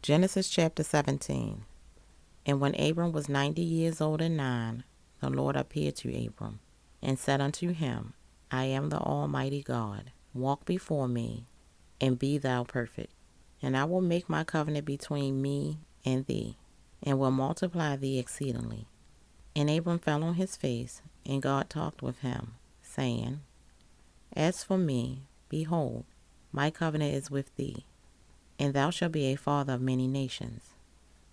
Genesis chapter 17. And when Abram was 90 years old and 9, the Lord appeared to Abram, and said unto him, I am the Almighty God. Walk before me, and be thou perfect. And I will make my covenant between me and thee, and will multiply thee exceedingly. And Abram fell on his face, and God talked with him, saying, As for me, behold, my covenant is with thee, and thou shalt be a father of many nations.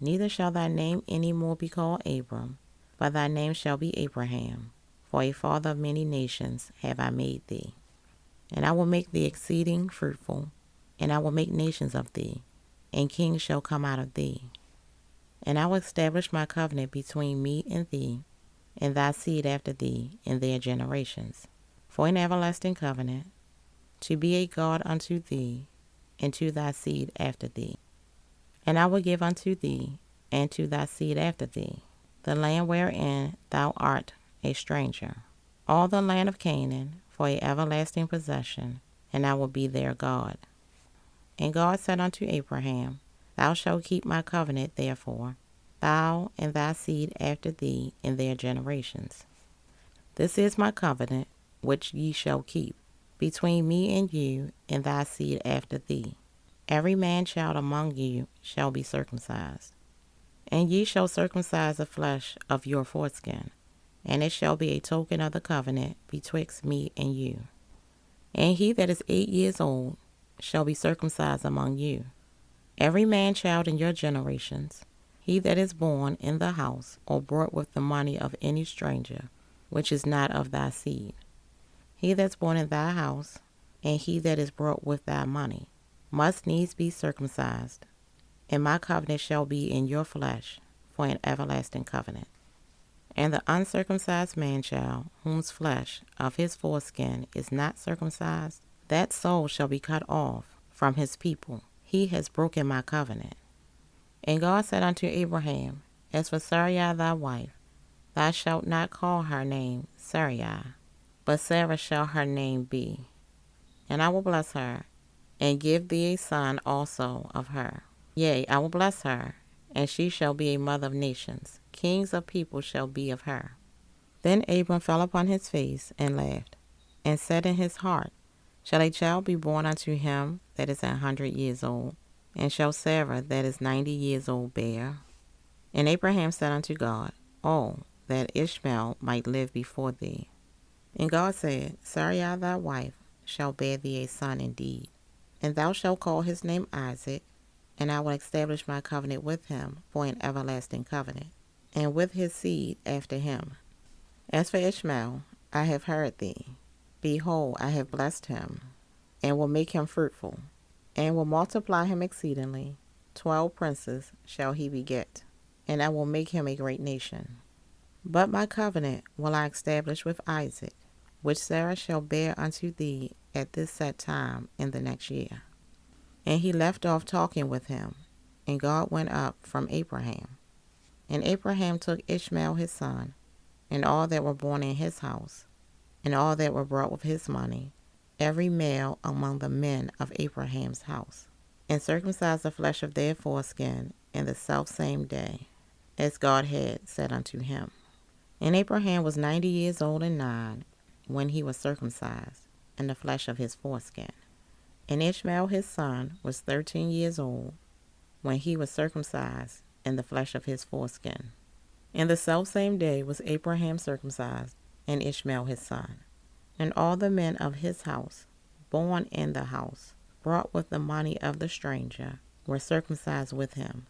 Neither shall thy name any more be called Abram, but thy name shall be Abraham, for a father of many nations have I made thee. And I will make thee exceeding fruitful, and I will make nations of thee, and kings shall come out of thee. And I will establish my covenant between me and thee, and thy seed after thee in their generations, for an everlasting covenant, to be a God unto thee, and to thy seed after thee. And I will give unto thee, and to thy seed after thee, the land wherein thou art a stranger, all the land of Canaan, for an everlasting possession, and I will be their God. And God said unto Abraham, Thou shalt keep my covenant, therefore, thou and thy seed after thee in their generations. This is my covenant, which ye shall keep, between me and you and thy seed after thee. Every man-child among you shall be circumcised. And ye shall circumcise the flesh of your foreskin, and it shall be a token of the covenant betwixt me and you. And he that is 8 years old shall be circumcised among you. Every man-child in your generations, he that is born in the house or brought with the money of any stranger, which is not of thy seed. He that's born in thy house, and he that is brought with thy money, must needs be circumcised. And my covenant shall be in your flesh for an everlasting covenant. And the uncircumcised man-child, whose flesh of his foreskin is not circumcised, that soul shall be cut off from his people. He has broken my covenant. And God said unto Abraham, As for Sarai thy wife, thou shalt not call her name Sarai, but Sarah shall her name be. And I will bless her, and give thee a son also of her. Yea, I will bless her, and she shall be a mother of nations. Kings of people shall be of her. Then Abram fell upon his face and laughed, and said in his heart, Shall a child be born unto him that is 100 years old? And shall Sarah that is 90 years old bear? And Abraham said unto God, Oh, that Ishmael might live before thee. And God said, Sarai thy wife shall bear thee a son indeed, and thou shalt call his name Isaac, and I will establish my covenant with him for an everlasting covenant, and with his seed after him. As for Ishmael, I have heard thee. Behold, I have blessed him, and will make him fruitful, and will multiply him exceedingly. 12 princes shall he beget, and I will make him a great nation. But my covenant will I establish with Isaac, which Sarah shall bear unto thee at this set time in the next year. And he left off talking with him, and God went up from Abraham. And Abraham took Ishmael his son, and all that were born in his house, and all that were brought with his money, every male among the men of Abraham's house, and circumcised the flesh of their foreskin in the selfsame day, as God had said unto him. And Abraham was 90 years old and 9, when he was circumcised in the flesh of his foreskin. And Ishmael his son was 13 years old, when he was circumcised in the flesh of his foreskin. In the selfsame day was Abraham circumcised, and Ishmael his son. And all the men of his house, born in the house, brought with the money of the stranger, were circumcised with him.